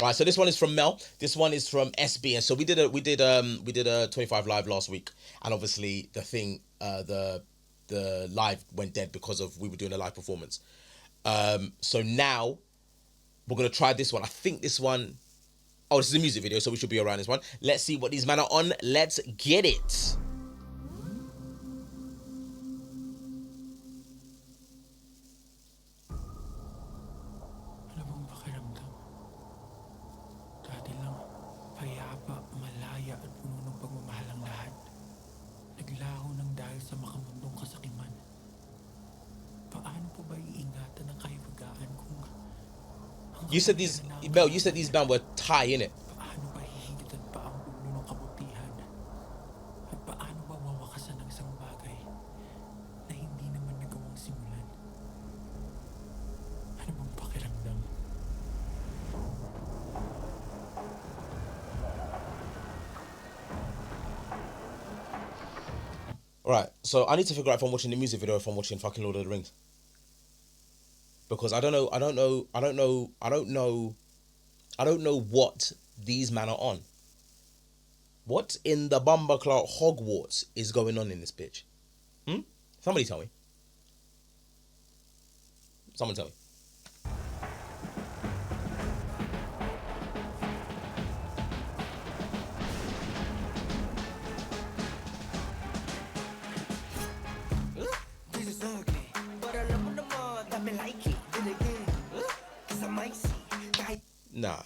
Right, so this one is from Mel. This one is from SB, and so we did a 25 live last week, and obviously the live went dead because of we were doing a live performance. So now we're gonna try this one. I think this one. Oh, this is a music video, so we should be around this one. Let's see what these men are on. Let's get it. You said these, Mel, you said these men were Thai, innit? Paano ba hihigitan pa ang ulo ng kabutihan? At paano ba wawakasan ng isang bagay na hindi naman nagawang simulan? Ano bang pakiramdam? Alright, so I need to figure out if I'm watching the music video or if I'm watching fucking Lord of the Rings. Because I don't know what these men are on. What in the Bumbleclaw Hogwarts is going on in this bitch? Somebody tell me. Someone tell me. This is ugly, but alam mo naman, dami like it. Then again, cause I might see kahit Nah.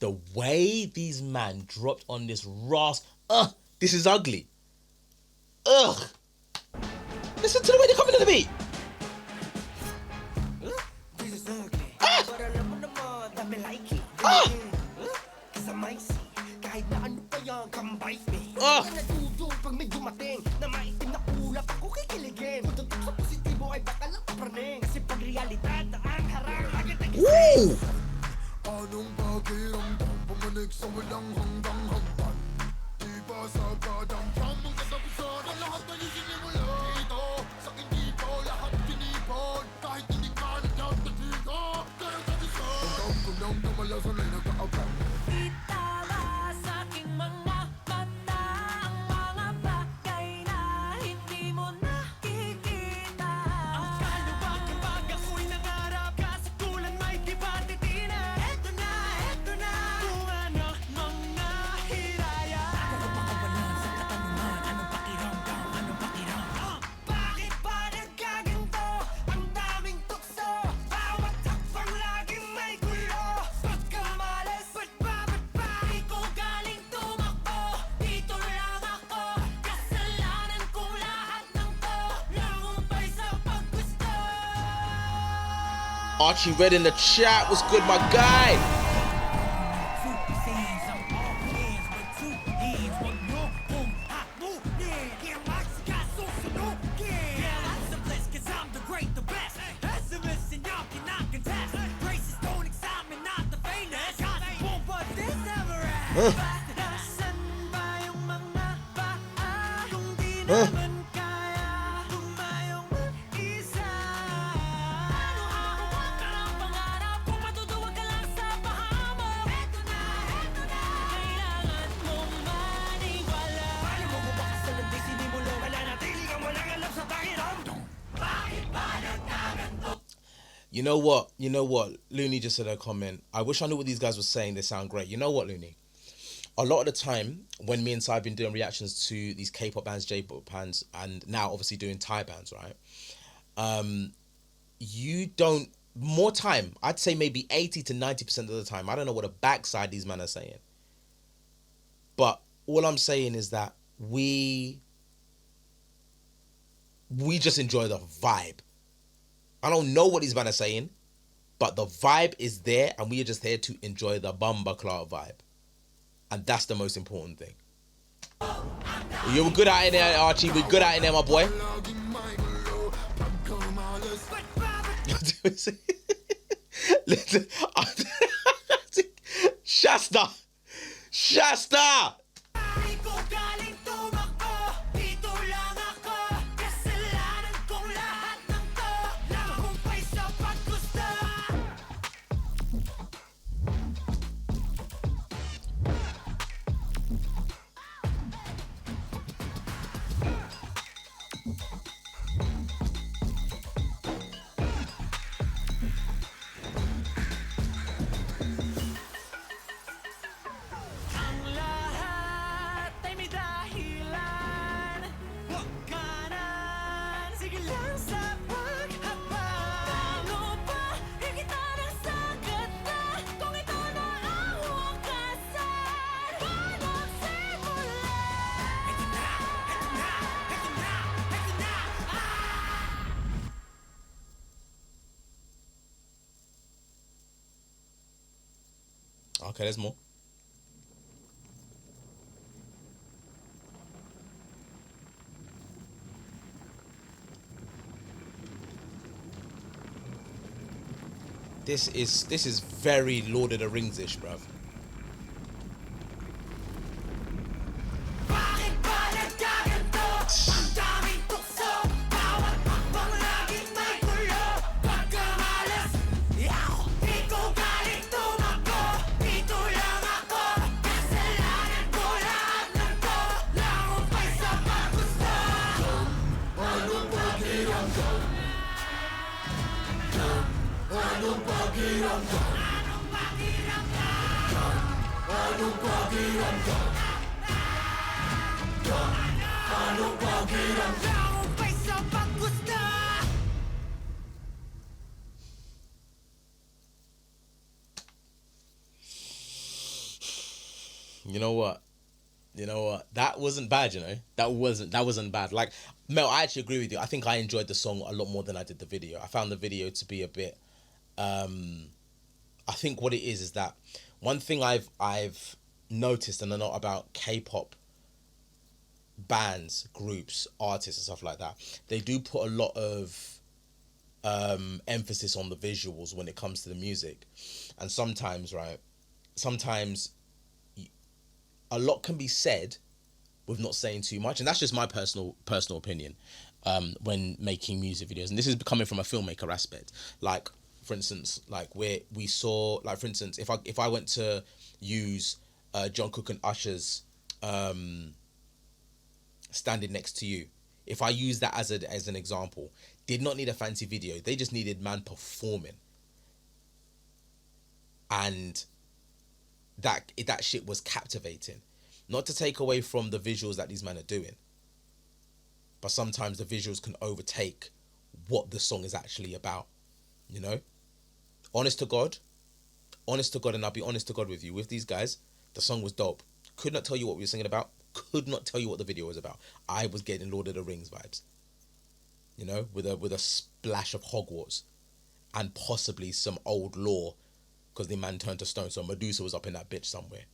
The way these men dropped on this this is ugly. Ugh. Listen to the way they're coming to the beat. this is ugly, but alam mo naman, dami like it. Then again, cause I might see kahit na ano pa yan, come bite me. Nadudong pag may dumating na maitim na ulap, ako kikiligin. Kung tutok sa positibo ay baka lang papraning. Kasi pag realidad na ang harang, agad Woo! Anong pakiramdam pumanig sa walang hanggang hagdan? Di ba sagad ang tamang katapusan ang lahat na isinimula dito? Sa dito lahat tinipon kahit hindi ka nagtatatiga. Kaya kabisan ang ko nang namalasan ay nag-aabang. Itawa sa aking mga mata ang mga bagay na hindi mo nakikita. Ang kalubak kapag ako'y nangarap, kasikulan may di ba titinan? Eto na, kung anak mga hiraya. Pakawalan sa katanungan, anong pakiramdam? Bakit ba nagkaganto? Ang daming tukso, bawat hakbang laging may gulo. Pagkamalas, ba't ba di ko galing tumakbo? Dito lang ako, kasalanan kong lahat ng to. Langumpay sa paggusto. Archie read in the chat. What's good, my guy? You know what? Looney just said a comment. I wish I knew what these guys were saying. They sound great. You know what, Looney? A lot of the time, when me and Sai have been doing reactions to these K-pop bands, J-pop bands, and now obviously doing Thai bands, right? You don't... More time, I'd say maybe 80 to 90% of the time, I don't know what a backside these men are saying. But all I'm saying is that we just enjoy the vibe. I don't know what these men are saying, but the vibe is there, and we are just here to enjoy the Bumbleclaw vibe. And that's the most important thing. You're good at it there, Archie. We're good at it there, my boy. Listen. Shasta! Shasta! Di ko galing tumakbo, dito lang Okay, there's more. This is very Lord of the Rings-ish, bruv. Bakit ba nagkaganto? Ang daming tukso, bawat hakbang laging may gulo. Pagkamalas, di ko galing tumakbo, dito lang ako. Kasalanan ko lahat ng to, langumpay sa paggusto. Anong pakiramdam? Anong pakiramdam? Anong pakiramdam? Anong pakiramdam? Langumpay sa paggusto. You know what? That wasn't bad, you know? That wasn't bad. Like, Mel, I actually agree with you. I think I enjoyed the song a lot more than I did the video. I found the video to be a bit I think what it is that one thing I've noticed, and I know about K-pop bands, groups, artists and stuff like that, they do put a lot of emphasis on the visuals when it comes to the music. And sometimes, right, a lot can be said with not saying too much, and that's just my personal opinion when making music videos. And this is coming from a filmmaker aspect. Like, for instance, like we saw, like, for instance, if I went to use John Cook and Usher's Standing Next to You, if I use that as an example, did not need a fancy video. They just needed man performing, and that shit was captivating. Not to take away from the visuals that these men are doing, but sometimes the visuals can overtake what the song is actually about, you know? Honest to God, and I'll be honest to God with you, with these guys, the song was dope. Could not tell you what we were singing about, could not tell you what the video was about. I was getting Lord of the Rings vibes, you know, with a splash of Hogwarts and possibly some old lore, because the man turned to stone, so Medusa was up in that bitch somewhere.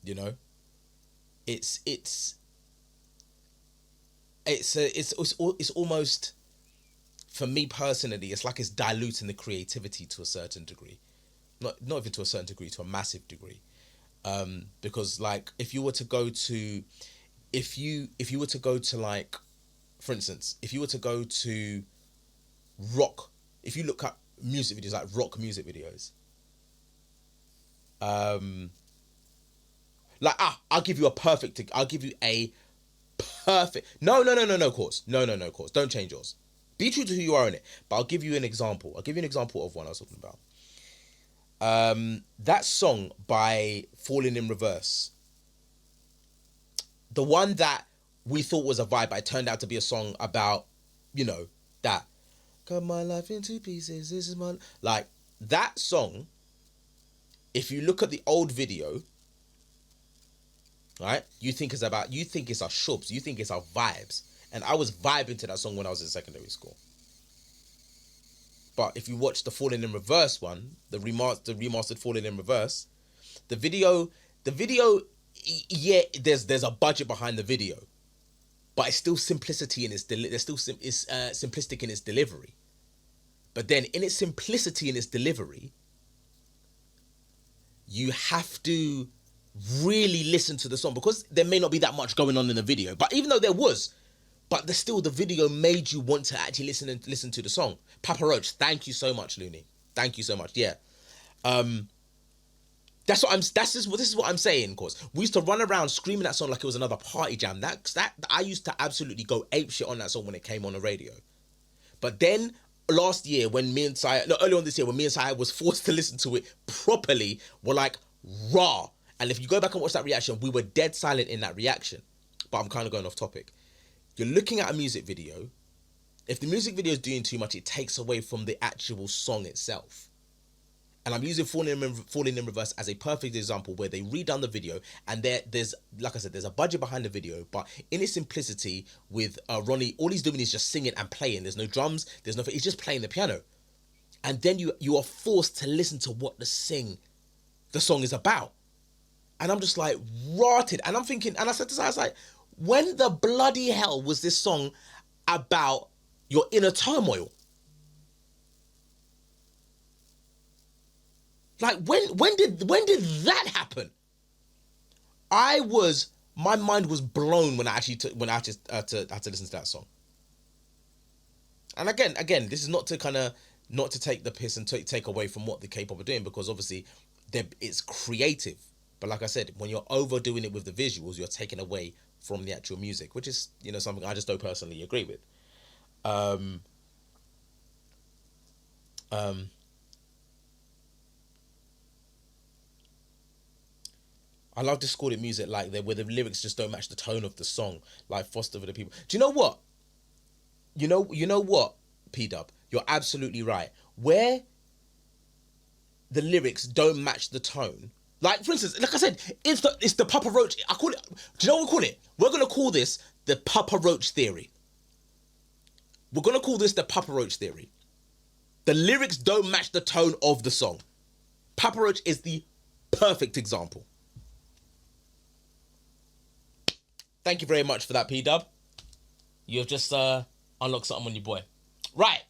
You know, it's almost, for me personally, it's like it's diluting the creativity to a certain degree, not even to a certain degree, to a massive degree, because, like, if you were to go to like, for instance, if you were to go to rock, if you look at music videos, like rock music videos, like, I'll give you a perfect, course. No, course. Don't change yours. Be true to who you are in it. But I'll give you an example. Of one I was talking about. That song by Falling in Reverse. The one that we thought was a vibe, but it turned out to be a song about, you know, that. Cut my life into pieces, this is my... Like, that song, if you look at the old video, right, you think it's our shubs, you think it's our vibes. And I was vibing to that song when I was in secondary school. But if you watch the Falling in Reverse one, the remastered Falling in Reverse, the video, yeah, there's a budget behind the video, but it's still simplicity in its simplistic in its delivery. But then in its simplicity in its delivery, you have to really listen to the song, because there may not be that much going on in the video. But even though there was, but the video made you want to actually listen to the song. Papa Roach, thank you so much, Looney. Thank you so much. Yeah. This is what I'm saying, of course. We used to run around screaming that song like it was another party jam. That I used to absolutely go apeshit on that song when it came on the radio. But then last year, earlier on this year, when me and Sai was forced to listen to it properly, we're like, raw. And if you go back and watch that reaction, we were dead silent in that reaction. But I'm kind of going off topic. You're looking at a music video. If the music video is doing too much, it takes away from the actual song itself. And I'm using Falling in Reverse as a perfect example, where they redone the video, and there's, like I said, there's a budget behind the video, but in its simplicity, with Ronnie, all he's doing is just singing and playing. There's no drums, there's nothing, he's just playing the piano. And then you are forced to listen to what the the song is about. And I'm just like, rotted. And I'm thinking, and I said to her, I was like, when the bloody hell was this song about your inner turmoil? Like, when did that happen? My mind was blown when I actually had to listen to that song. And again, this is not to take the piss and take away from what the K-pop are doing, because obviously it's creative. But like I said, when you're overdoing it with the visuals, you're taking away from the actual music, which is, something I just don't personally agree with. I love discordant music like that, where the lyrics just don't match the tone of the song, like Foster for the People. Do you know what? You know what, P-Dub? You're absolutely right. Where the lyrics don't match the tone, like, for instance, like I said, it's the Papa Roach. I call it. Do you know what we call it? We're gonna call this the Papa Roach theory. We're gonna call this the Papa Roach theory. The lyrics don't match the tone of the song. Papa Roach is the perfect example. Thank you very much for that, P-Dub. You have just unlocked something on your boy. Right.